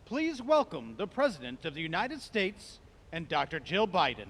Please welcome the President of the United States and Dr. Jill Biden.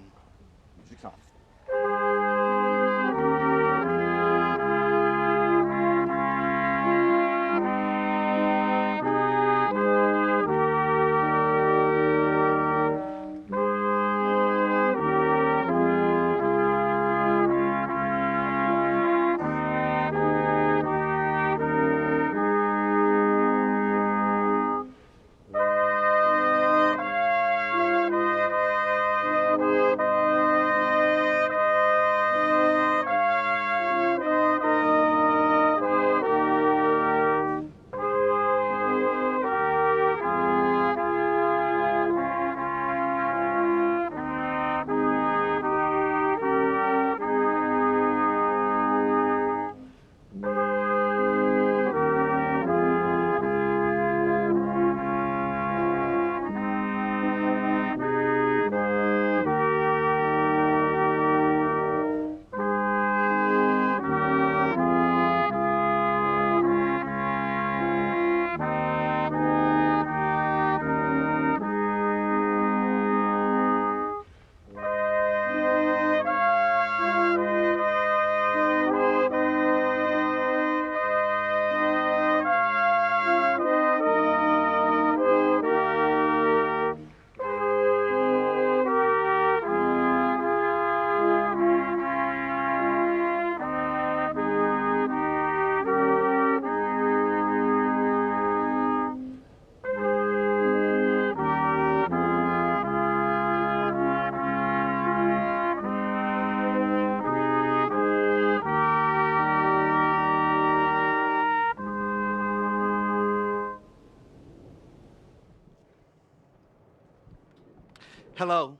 Hello,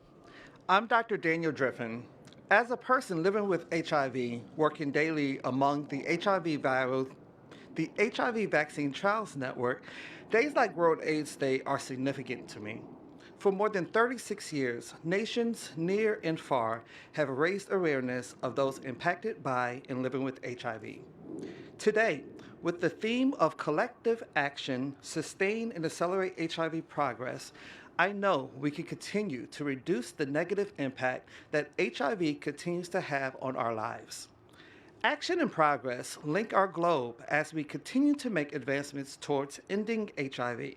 I'm Dr. Daniel Driffin. As a person living with HIV, working daily among the HIV Vaccine Trials Network, days like World AIDS Day are significant to me. For more than 36 years, nations near and far have raised awareness of those impacted by and living with HIV. Today, with the theme of collective action, sustain and accelerate HIV progress, I know we can continue to reduce the negative impact that HIV continues to have on our lives. Action and progress link our globe as we continue to make advancements towards ending HIV.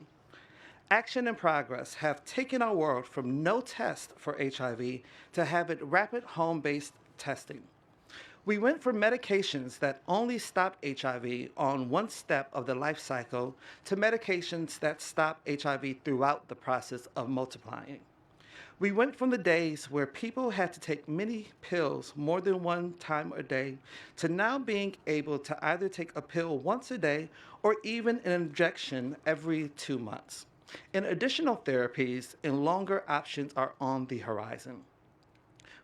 Action and progress have taken our world from no test for HIV to having rapid home-based testing. We went from medications that only stop HIV on one step of the life cycle to medications that stop HIV throughout the process of multiplying. We went from the days where people had to take many pills more than one time a day to now being able to either take a pill once a day or even an injection every 2 months. And additional therapies and longer options are on the horizon.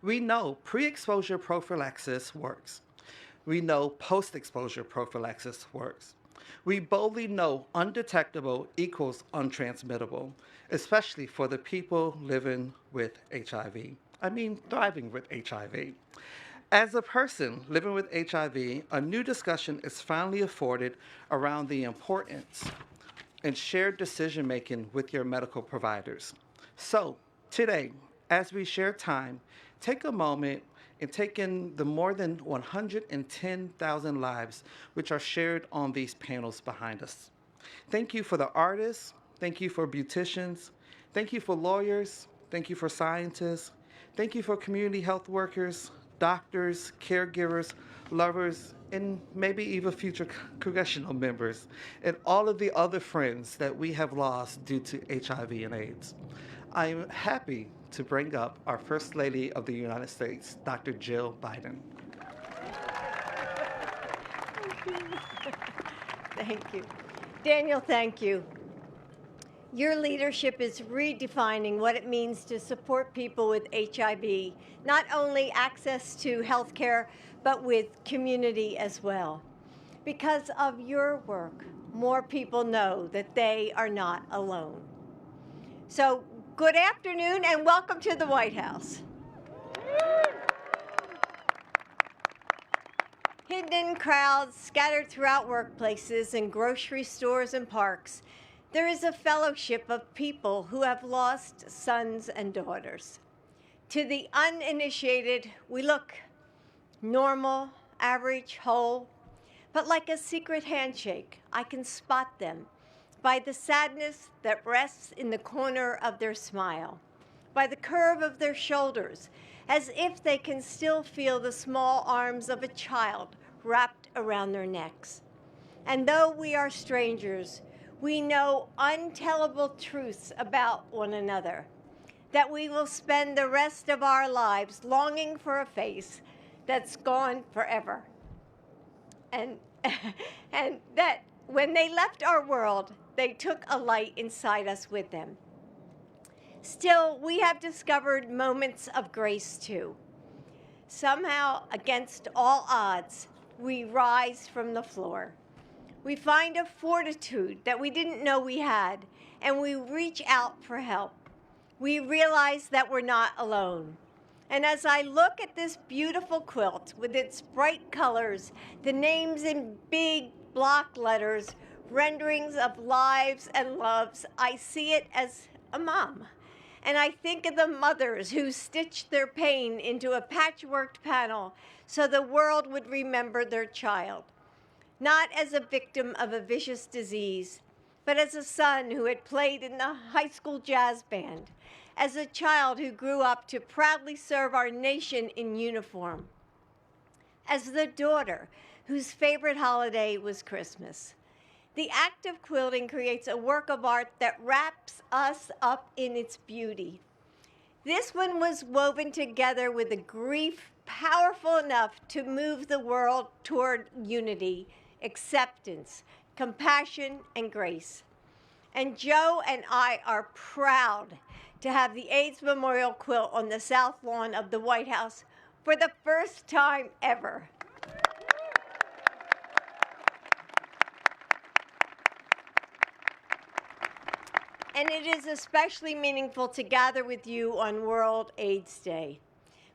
We know pre-exposure prophylaxis works. We know post-exposure prophylaxis works. We boldly know undetectable equals untransmittable, especially for the people living with HIV. Thriving with HIV. As a person living with HIV, a new discussion is finally afforded around the importance and shared decision-making with your medical providers. So, today, as we share time, take a moment and take in the more than 110,000 lives which are shared on these panels behind us. Thank you for the artists, thank you for beauticians, thank you for lawyers, thank you for scientists, thank you for community health workers, doctors, caregivers, lovers, and maybe even future congressional members, and all of the other friends that we have lost due to HIV and AIDS. I am happy to bring up our First Lady of the United States, Dr. Jill Biden. Thank you. Daniel, thank you. Your leadership is redefining what it means to support people with HIV, not only access to health care, but with community as well. Because of your work, more people know that they are not alone. So, good afternoon and welcome to the White House. Hidden in crowds scattered throughout workplaces and grocery stores and parks, There is a fellowship of people who have lost sons and daughters. To the uninitiated, we look normal, average, whole, but like a secret handshake, I can spot them by the sadness that rests in the corner of their smile, by the curve of their shoulders, as if they can still feel the small arms of a child wrapped around their necks. And though we are strangers, we know untellable truths about one another, that we will spend the rest of our lives longing for a face that's gone forever. And, and that when they left our world, they took a light inside us with them. Still, we have discovered moments of grace too. Somehow, against all odds, we rise from the floor. We find a fortitude that we didn't know we had, and we reach out for help. We realize that we're not alone. And as I look at this beautiful quilt with its bright colors, the names in big block letters, renderings of lives and loves, I see it as a mom. And I think of the mothers who stitched their pain into a patchworked panel so the world would remember their child. Not as a victim of a vicious disease, but as a son who had played in the high school jazz band, as a child who grew up to proudly serve our nation in uniform, as the daughter whose favorite holiday was Christmas. The act of quilting creates a work of art that wraps us up in its beauty. This one was woven together with a grief powerful enough to move the world toward unity, acceptance, compassion, and grace. And Joe and I are proud to have the AIDS Memorial Quilt on the south lawn of the White House for the first time ever. And it is especially meaningful to gather with you on World AIDS Day.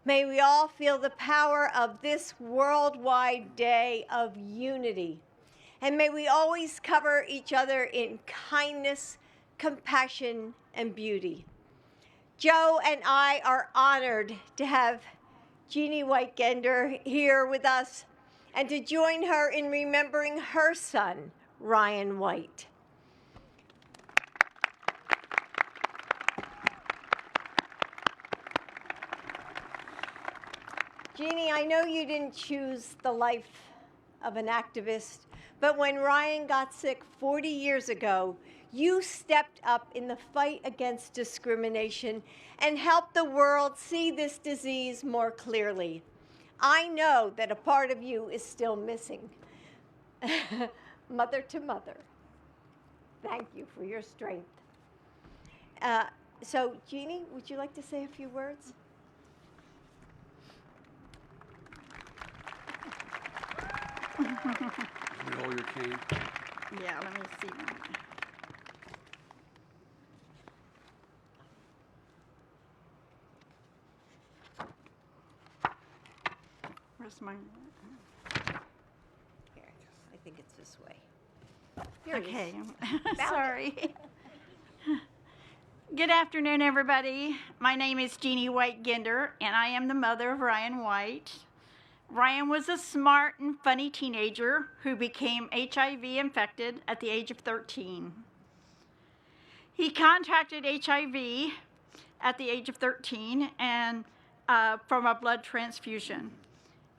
May we all feel the power of this worldwide day of unity. And may we always cover each other in kindness, compassion, and beauty. Joe and I are honored to have Jeannie White-Gender here with us and to join her in remembering her son, Ryan White. Jeannie, I know you didn't choose the life of an activist, but when Ryan got sick 40 years ago, you stepped up in the fight against discrimination and helped the world see this disease more clearly. I know that a part of you is still missing. Mother to mother, thank you for your strength. So, Jeannie, would you like to say a few words? You roll your cane. Yeah, let me see. Where's my... Here, I think it's this way. Here it is. Okay, Found sorry. Good afternoon, everybody. My name is Jeannie White-Gender, and I am the mother of Ryan White. Ryan was a smart and funny teenager who became HIV infected at the age of 13. He contracted HIV at the age of 13 and from a blood transfusion.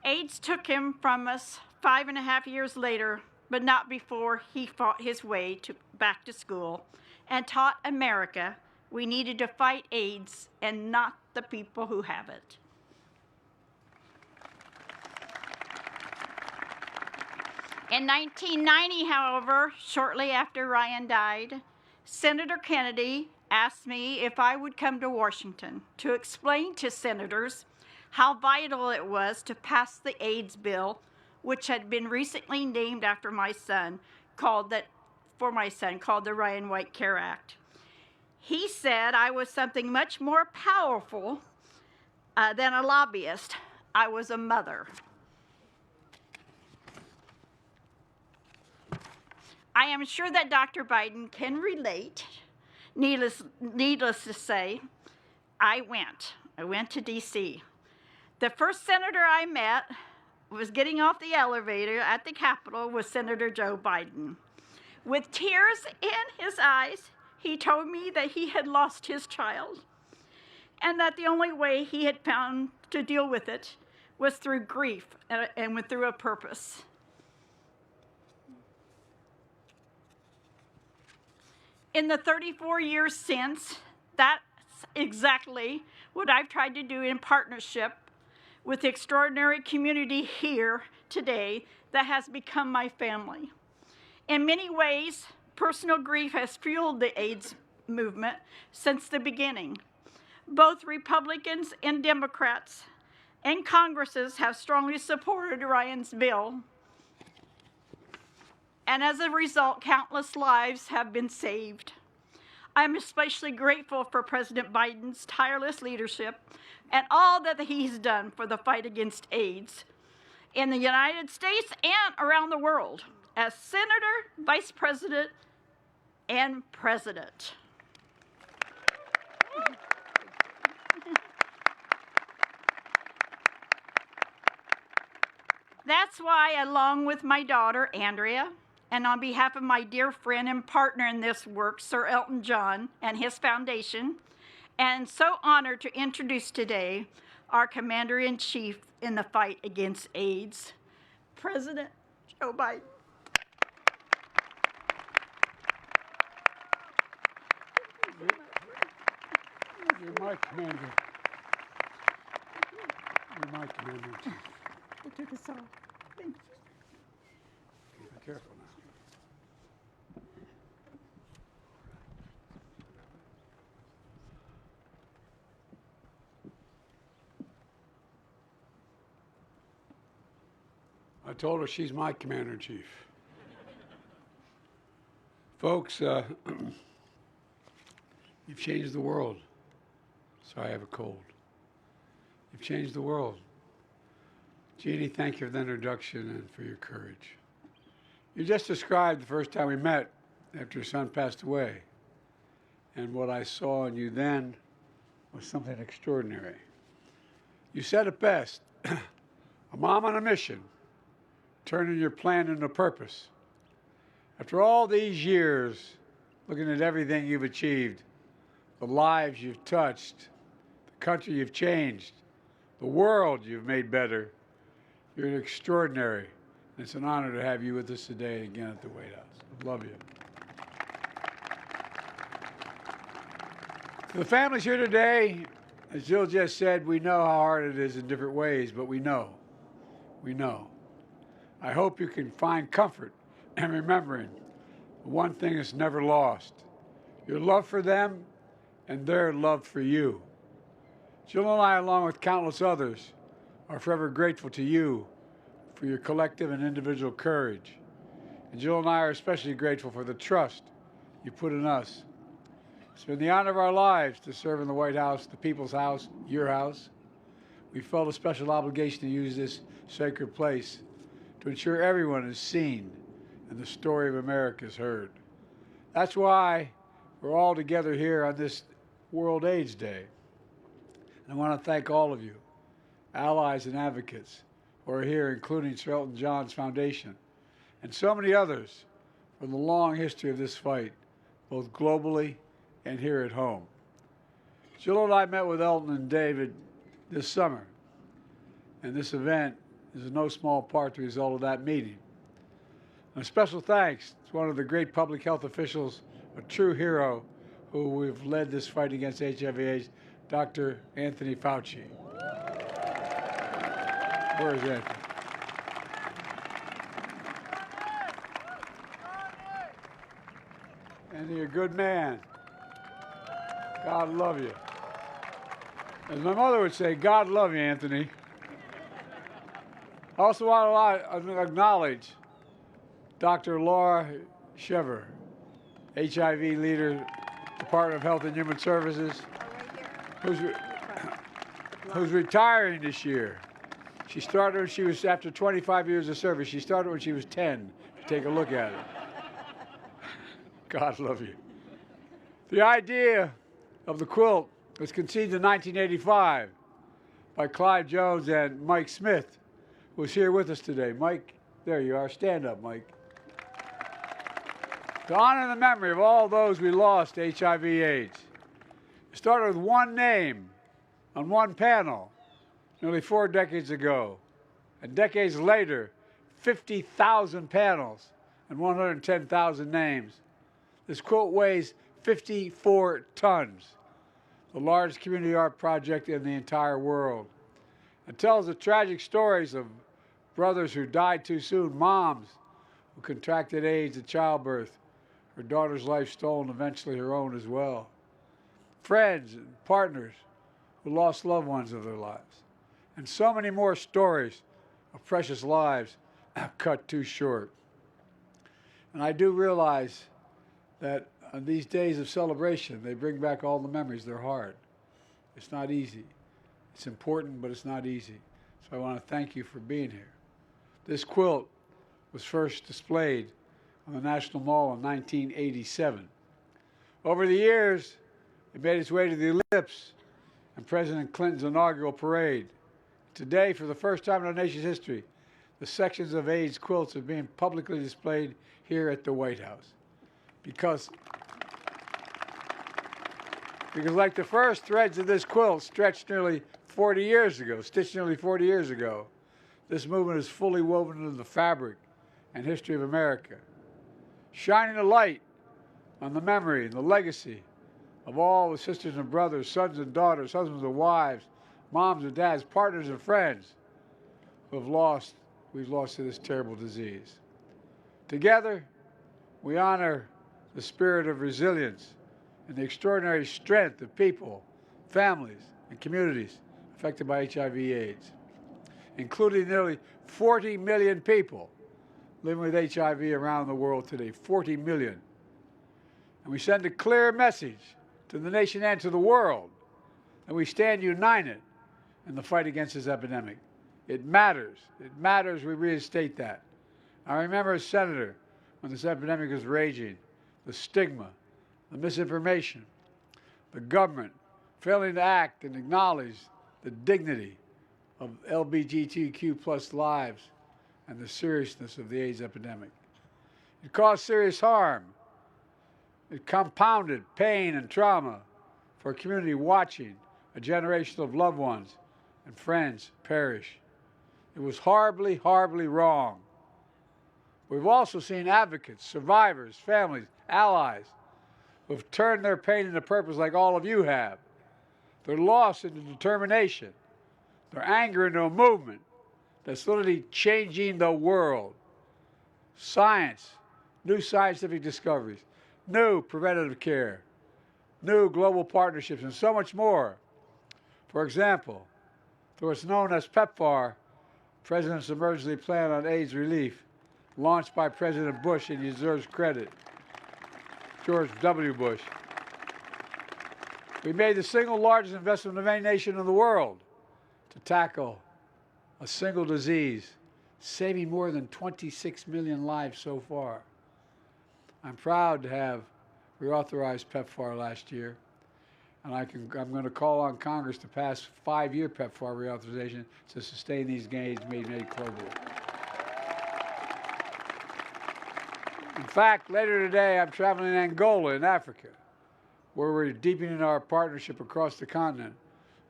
AIDS took him from us 5.5 years later, but not before he fought his way back to school and taught America we needed to fight AIDS and not the people who have it. In 1990, however, shortly after Ryan died, Senator Kennedy asked me if I would come to Washington to explain to senators how vital it was to pass the AIDS bill, which had been recently named after my son, called the Ryan White Care Act. He said I was something much more powerful than a lobbyist. I was a mother. I am sure that Dr. Biden can relate. Needless to say, I went to D.C. The first senator I met was getting off the elevator at the Capitol with Senator Joe Biden. With tears in his eyes, he told me that he had lost his child and that the only way he had found to deal with it was through grief and through a purpose. In the 34 years since, that's exactly what I've tried to do in partnership with the extraordinary community here today that has become my family. In many ways, personal grief has fueled the AIDS movement since the beginning. Both Republicans and Democrats and Congresses have strongly supported Ryan's bill. And as a result, countless lives have been saved. I'm especially grateful for President Biden's tireless leadership and all that he's done for the fight against AIDS in the United States and around the world as Senator, Vice President, and President. That's why, along with my daughter, Andrea, and on behalf of my dear friend and partner in this work, Sir Elton John and his foundation, and so honored to introduce today our Commander-in-Chief in the fight against AIDS, President Joe Biden. You're my commander. You're my commander-in-chief. I took us all. Thank you. Be careful now. I told her she's my commander-in-chief. Folks, you've changed the world. Sorry, I have a cold. You've changed the world. Jeannie, thank you for the introduction and for your courage. You just described the first time we met after your son passed away. And what I saw in you then was something extraordinary. You said it best, a mom on a mission, turning your plan into purpose. After all these years, looking at everything you've achieved, the lives you've touched, the country you've changed, the world you've made better, you're extraordinary. And it's an honor to have you with us today again at the White House. I love you. To the families here today, as Jill just said, we know how hard it is in different ways, but we know. We know. I hope you can find comfort in remembering the one thing that's never lost, your love for them and their love for you. Jill and I, along with countless others, are forever grateful to you for your collective and individual courage. And Jill and I are especially grateful for the trust you put in us. It's been the honor of our lives to serve in the White House, the people's house, your house. We felt a special obligation to use this sacred place to ensure everyone is seen and the story of America is heard. That's why we're all together here on this World AIDS Day. And I want to thank all of you, allies and advocates, who are here, including Sir Elton John's Foundation, and so many others for the long history of this fight, both globally and here at home. Jill and I met with Elton and David this summer, and this event is in no small part the result of that meeting. And a special thanks to one of the great public health officials, a true hero, who we've led this fight against HIV/AIDS, Dr. Anthony Fauci. Where is Anthony? Anthony, you're a good man. God love you. As my mother would say, God love you, Anthony. I also want to acknowledge Dr. Laura Shever, HIV leader, Department of Health and Human Services, who's retiring this year. She started when she was, after 25 years of service, she started when she was 10, to take a look at it. God love you. The idea of the quilt was conceived in 1985 by Clive Jones and Mike Smith, who is here with us today. Mike, there you are. Stand up, Mike. To honor the memory of all those we lost to HIV/AIDS. It started with one name on one panel nearly 4 decades ago. And decades later, 50,000 panels and 110,000 names. This quilt weighs 54 tons, the largest community art project in the entire world. It tells the tragic stories of brothers who died too soon, moms who contracted AIDS at childbirth, her daughter's life stolen, eventually her own as well, friends and partners who lost loved ones of their lives, and so many more stories of precious lives cut too short. And I do realize that on these days of celebration, they bring back all the memories. They're hard. It's not easy. It's important, but it's not easy. So I want to thank you for being here. This quilt was first displayed on the National Mall in 1987. Over the years, it made its way to the Ellipse and President Clinton's inaugural parade. Today, for the first time in our nation's history, the sections of AIDS quilts are being publicly displayed here at the White House. Because like the first threads of this quilt stretched nearly 40 years ago, stitched nearly 40 years ago, this movement is fully woven into the fabric and history of America, shining a light on the memory and the legacy of all the sisters and brothers, sons and daughters, husbands and wives, moms and dads, partners and friends who we've lost to this terrible disease. Together, we honor the spirit of resilience and the extraordinary strength of people, families, and communities affected by HIV/AIDS, including nearly 40 million people living with HIV around the world today, 40 million. And we send a clear message to the nation and to the world that we stand united in the fight against this epidemic. It matters. It matters we reinstate that. I remember as senator when this epidemic was raging, the stigma, the misinformation, the government failing to act and acknowledge the dignity of LGBTQ plus lives and the seriousness of the AIDS epidemic. It caused serious harm. It compounded pain and trauma for a community watching a generation of loved ones and friends perish. It was horribly, horribly wrong. We've also seen advocates, survivors, families, allies who have turned their pain into purpose like all of you have, their loss into determination, their anger into a movement that's literally changing the world. Science, new scientific discoveries, new preventative care, new global partnerships, and so much more. For example, through what's known as PEPFAR, President's Emergency Plan on AIDS Relief, launched by President Bush, and he deserves credit, George W. Bush. We made the single largest investment of any nation in the world to tackle a single disease, saving more than 26 million lives so far. I'm proud to have reauthorized PEPFAR last year, and I'm going to call on Congress to pass 5-year PEPFAR reauthorization to sustain these gains made globally. In fact, later today, I'm traveling in Angola in Africa, where we're deepening our partnership across the continent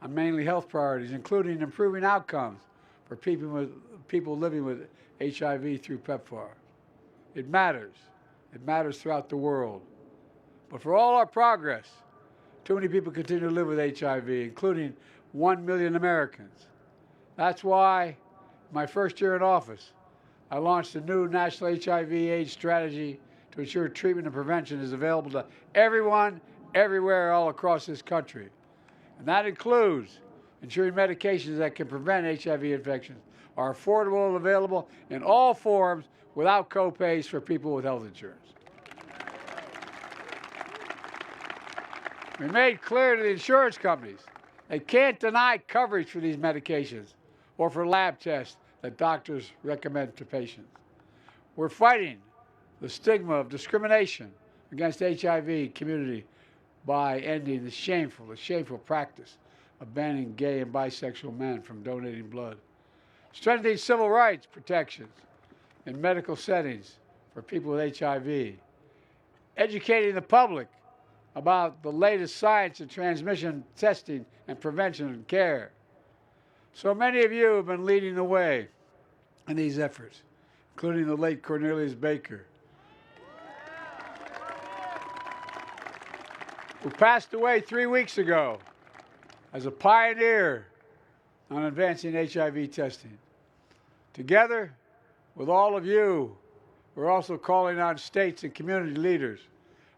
on mainly health priorities, including improving outcomes for people living with HIV through PEPFAR. It matters. It matters throughout the world. But for all our progress, too many people continue to live with HIV, including 1 million Americans. That's why, my first year in office, I launched a new national HIV/AIDS strategy to ensure treatment and prevention is available to everyone, everywhere, all across this country. And that includes ensuring medications that can prevent HIV infections are affordable and available in all forms without co-pays for people with health insurance. We made clear to the insurance companies they can't deny coverage for these medications or for lab tests that doctors recommend to patients. We're fighting the stigma of discrimination against the HIV community by ending the shameful practice of banning gay and bisexual men from donating blood. Strengthening civil rights protections in medical settings for people with HIV. Educating the public about the latest science of transmission testing and prevention and care. So many of you have been leading the way in these efforts, including the late Cornelius Baker, who passed away 3 weeks ago as a pioneer on advancing HIV testing. Together with all of you, we're also calling on states and community leaders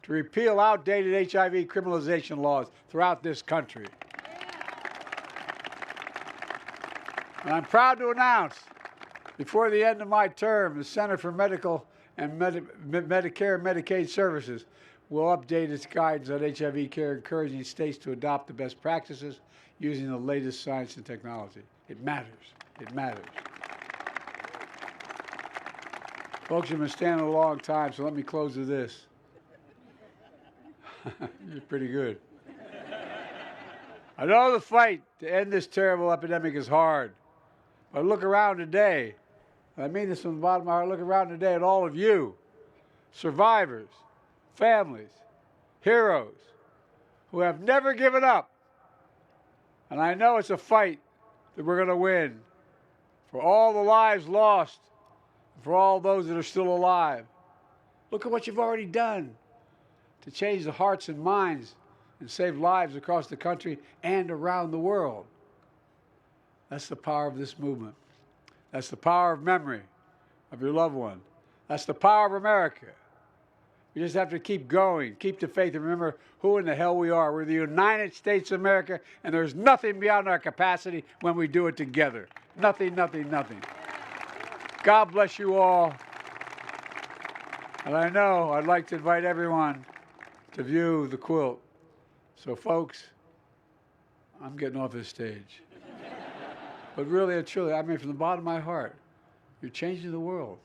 to repeal outdated HIV criminalization laws throughout this country. And I'm proud to announce, before the end of my term, the Center for Medical and Medicare and Medicaid Services will update its guidance on HIV care, encouraging states to adopt the best practices using the latest science and technology. It matters. It matters. Folks, you've been standing a long time, so let me close with this. You're pretty good. I know the fight to end this terrible epidemic is hard, but look around today. I mean this from the bottom of my heart. Look around today at all of you, survivors, families, heroes, who have never given up. And I know it's a fight that we're going to win for all the lives lost, for all those that are still alive. Look at what you've already done to change the hearts and minds and save lives across the country and around the world. That's the power of this movement. That's the power of memory of your loved one. That's the power of America. We just have to keep going, keep the faith, and remember who in the hell we are. We're the United States of America, and there's nothing beyond our capacity when we do it together. Nothing, nothing, nothing. God bless you all. And I know I'd like to invite everyone to view the quilt. So folks, I'm getting off this stage. But really and truly, I mean from the bottom of my heart, you're changing the world.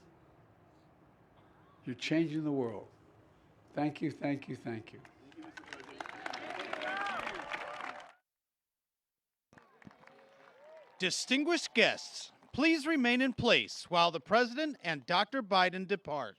You're changing the world. Thank you, thank you, thank you. Distinguished guests, please remain in place while the President and Dr. Biden depart.